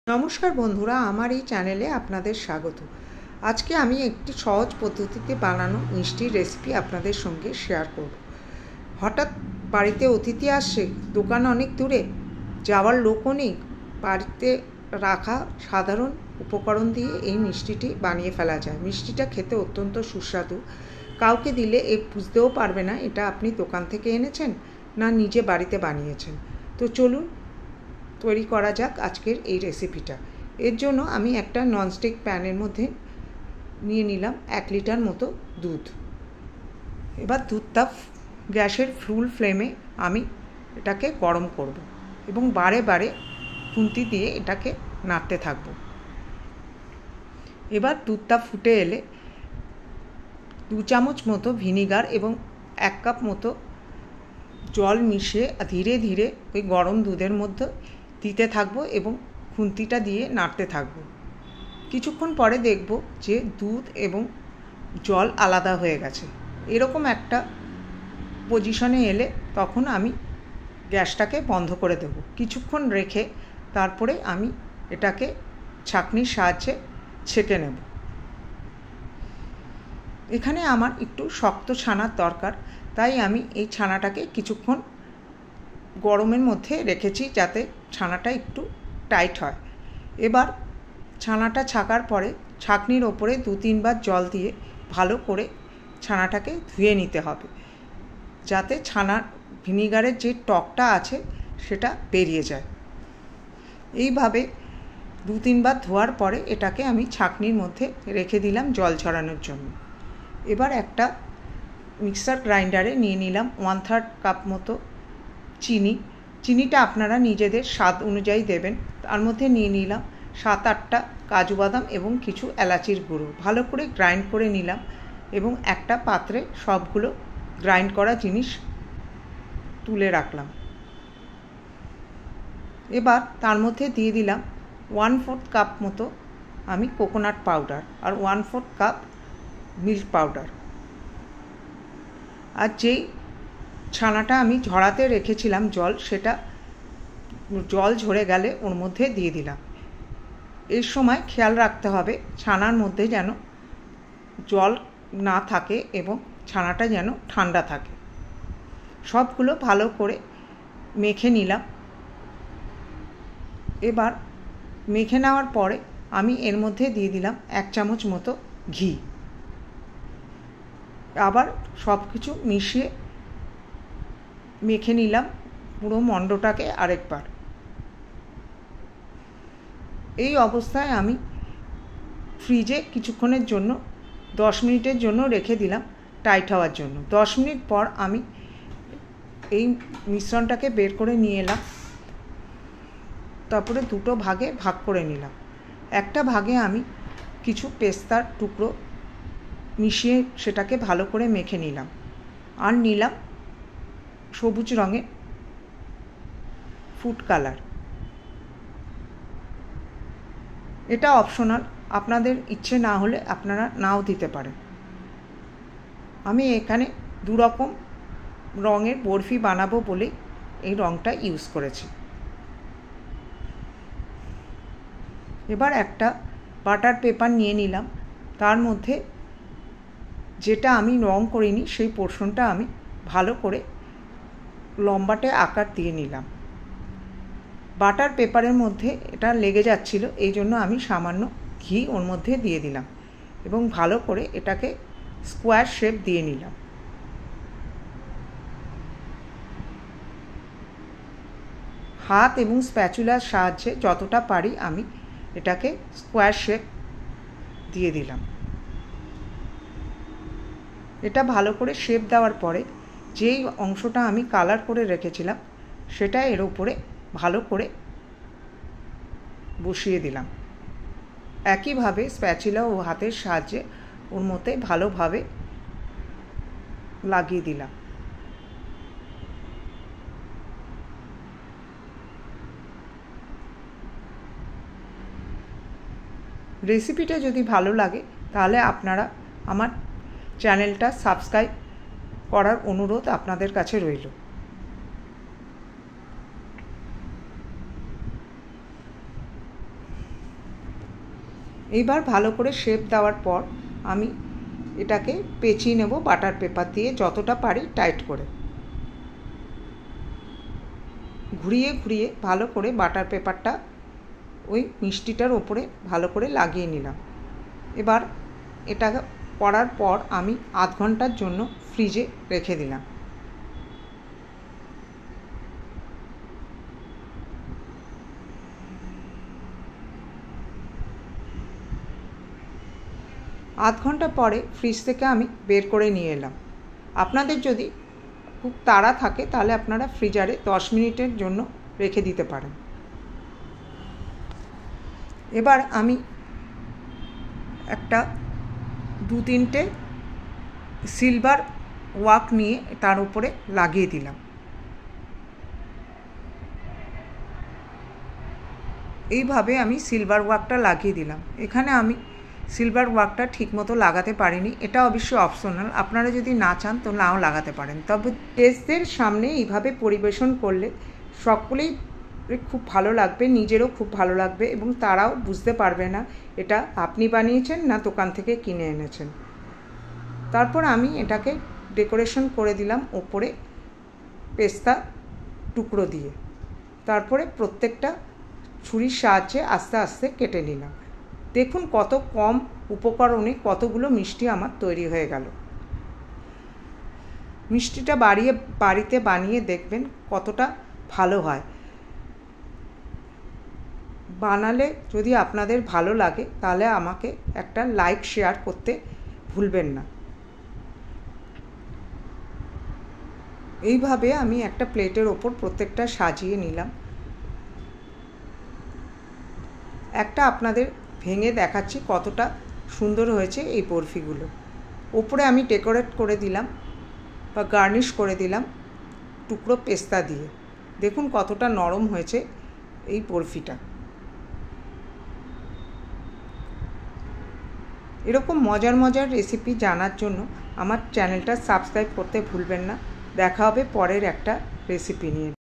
নমস্কার বন্ধুরা, আমার এই চ্যানেলে আপনাদের স্বাগত। আজকে আমি একটি সহজ পদ্ধতিতে বানানো মিষ্টির রেসিপি আপনাদের সঙ্গে শেয়ার করব। হঠাৎ বাড়িতে অতিথি আসছে, দোকান অনেক দূরে, যাওয়ার লোকও নেই, বাড়িতে রাখা সাধারণ উপকরণ দিয়ে এই মিষ্টিটি বানিয়ে ফেলা যায়। মিষ্টিটা খেতে অত্যন্ত সুস্বাদু। কাউকে দিলে বুঝতেও পারবে না এটা আপনি দোকান থেকে এনেছেন না নিজে বাড়িতে বানিয়েছেন। তো চলুন তৈরি করা যাক আজকের এই রেসিপিটা। এর জন্য আমি একটা ননস্টিক প্যানের মধ্যে নিয়ে নিলাম 1 লিটার মতো দুধ। এবার দুধটা গ্যাসের ফুল ফ্লেমে আমি এটাকে গরম করব এবং বারে বারে খুন্তি দিয়ে এটাকে নাড়তে থাকব। এবার দুধটা ফুটে এলে 2 চামচ মতো ভিনিগার এবং 1 কাপ মতো জল মিশিয়ে ধীরে ধীরে ওই গরম দুধের মধ্যে দিতে থাকবো এবং খুন্তিটা দিয়ে নাড়তে থাকবো। কিছুক্ষণ পরে দেখব যে দুধ এবং জল আলাদা হয়ে গেছে। এরকম একটা পজিশনে এলে তখন আমি গ্যাসটাকে বন্ধ করে দেব। কিছুক্ষণ রেখে তারপরে আমি এটাকে ছাঁকনির সাহায্যে ছেঁকে নেব। এখানে আমার একটু শক্ত ছানার দরকার, তাই আমি এই ছানাটাকে কিছুক্ষণ গরমের মধ্যে রেখেছি যাতে ছানাটা একটু টাইট হয়। এবার ছানাটা ছাকার পরে ছাঁকনির ওপরে 2-3 বার জল দিয়ে ভালো করে ছানাটাকে ধুয়ে নিতে হবে, যাতে ছানার ভিনিগারের যে টকটা আছে সেটা বেরিয়ে যায়। এইভাবে 2-3 বার ধোয়ার পরে এটাকে আমি ছাঁকনির মধ্যে রেখে দিলাম জল ঝরানোর জন্য। এবার একটা মিক্সার গ্রাইন্ডারে নিয়ে নিলাম 1/3 কাপ মতো চিনিটা আপনারা নিজেদের স্বাদ অনুযায়ী দেবেন। তার মধ্যে নিয়ে নিলাম 7-8টা কাজু বাদাম এবং কিছু এলাচির গুঁড়ো। ভালো করে গ্রাইন্ড করে নিলাম এবং একটা পাত্রে সবগুলো গ্রাইন্ড করা জিনিস তুলে রাখলাম। এবার তার মধ্যে দিয়ে দিলাম 1/4 কাপ মতো আমি কোকোনাট পাউডার আর 1/4 কাপ মিল্ক পাউডার। আর যেই ছানাটা আমি ঝরাতে রেখেছিলাম জল, সেটা জল ঝরে গেলে ওর মধ্যে দিয়ে দিলাম। এর সময় খেয়াল রাখতে হবে ছানার মধ্যে যেন জল না থাকে এবং ছানাটা যেন ঠান্ডা থাকে। সবগুলো ভালো করে মেখে নিলাম। এবার মেখে নেওয়ার পরে আমি এর মধ্যে দিয়ে দিলাম 1 চামচ মতো ঘি। আবার সব কিছু মিশিয়ে মেখে নিলাম পুরো মণ্ডটাকে আরেকবার। এই অবস্থায় আমি ফ্রিজে কিছুক্ষণের জন্য 10 মিনিটের জন্য রেখে দিলাম টাইট হওয়ার জন্য। 10 মিনিট পর আমি এই মিশ্রণটাকে বের করে নিয়ে এলাম। তারপরে দুটো ভাগে ভাগ করে নিলাম। একটা ভাগে আমি কিছু পেস্তার টুকরো মিশিয়ে সেটাকে ভালো করে মেখে নিলাম। আর নিলাম সবুজ রঙের ফুড কালার। এটা অপশনাল, আপনাদের ইচ্ছে না হলে আপনারা নাও দিতে পারেন। আমি এখানে 2 রকম রঙের বরফি বানাবো বলে এই রঙটা ইউজ করেছি। এবার একটা বাটার পেপার নিয়ে নিলাম। তার মধ্যে যেটা আমি রং করিনি সেই পোর্শনটা আমি ভালো করে লম্বাটে আকার দিয়ে নিলাম। বাটার পেপারের মধ্যে এটা লেগে যাচ্ছিল, এই জন্য আমি সামান্য ঘি ওর মধ্যে দিয়ে দিলাম এবং ভালো করে এটাকে স্কোয়ার শেপ দিয়ে নিলাম। হাত এবং স্প্যাচুলার সাহায্যে যতটা পারি আমি এটাকে স্কোয়ার শেপ দিয়ে দিলাম। এটা ভালো করে শেপ দেওয়ার পরে যেই অংশটা আমি কালার করে রেখেছিলাম সেটা এর উপরে ভালো করে বসিয়ে দিলাম। একইভাবে স্প্যাচুলা ও হাতের সাহায্যে ওর মধ্যে ভালোভাবে লাগিয়ে দিলাম। রেসিপিটা যদি ভালো লাগে তাহলে আপনারা আমার চ্যানেলটা সাবস্ক্রাইব করার অনুরোধ আপনাদের কাছে রইল। এইবার ভালো করে শেপ দেওয়ার পর আমি এটাকে পেঁচিয়ে নেব বাটার পেপার দিয়ে, যতটা পারি টাইট করে। ঘুরিয়ে ঘুরিয়ে ভালো করে বাটার পেপারটা ওই মিষ্টিটার ওপরে ভালো করে লাগিয়ে নিলাম। এবার এটা করার পর আমি আধ ঘন্টার জন্য ফ্রিজে রেখে দিলাম। আধ ঘন্টা পরে ফ্রিজ থেকে আমি বের করে নিয়ে এলাম। আপনাদের যদি খুব তাড়া থাকে তাহলে আপনারা ফ্রিজারে 10 মিনিটের জন্য রেখে দিতে পারেন। এবার আমি একটা 2-3টে সিলভার ওয়াক নিয়ে তার উপরে লাগিয়ে দিলাম। এইভাবে আমি সিলভার ওয়াকটা লাগিয়ে দিলাম। এখানে আমি সিলভার ওয়াকটা ঠিকমতো লাগাতে পারিনি, এটা অবশ্যই অপশনাল, আপনারা যদি না চান তো নাও লাগাতে পারেন। তবে গেস্টদের সামনে এইভাবে পরিবেশন করলে সকলেই খুব ভালো লাগবে, নিজেরও খুব ভালো লাগবে এবং তারাও বুঝতে পারবে না এটা আপনি বানিয়েছেন না দোকান থেকে কিনে এনেছেন। তারপর আমি এটাকে ডেকোরেশন করে দিলাম ওপরে পেস্তা টুকরো দিয়ে। তারপরে প্রত্যেকটা ছুরির সাহায্যে আস্তে আস্তে কেটে নিলাম। দেখুন কত কম উপকরণে কতগুলো মিষ্টি আমার তৈরি হয়ে গেল। মিষ্টিটা বাড়িতে বানিয়ে দেখবেন কতটা ভালো হয়। বানালে যদি আপনাদের ভালো লাগে তাহলে আমাকে একটা লাইক শেয়ার করতে ভুলবেন না। এইভাবে আমি একটা প্লেটের ওপর প্রত্যেকটা সাজিয়ে নিলাম। একটা আপনাদের ভেঙে দেখাচ্ছি কতটা সুন্দর হয়েছে এই বরফিগুলো। ওপরে আমি ডেকোরেট করে দিলাম বা গার্নিশ করে দিলাম টুকরো পেস্তা দিয়ে। দেখুন কতটা নরম হয়েছে এই বরফিটা। এরকম মজার মজার রেসিপি জানার জন্য আমার চ্যানেলটা সাবস্ক্রাইব করতে ভুলবেন না। দেখা হবে পরের একটা রেসিপি নিয়ে।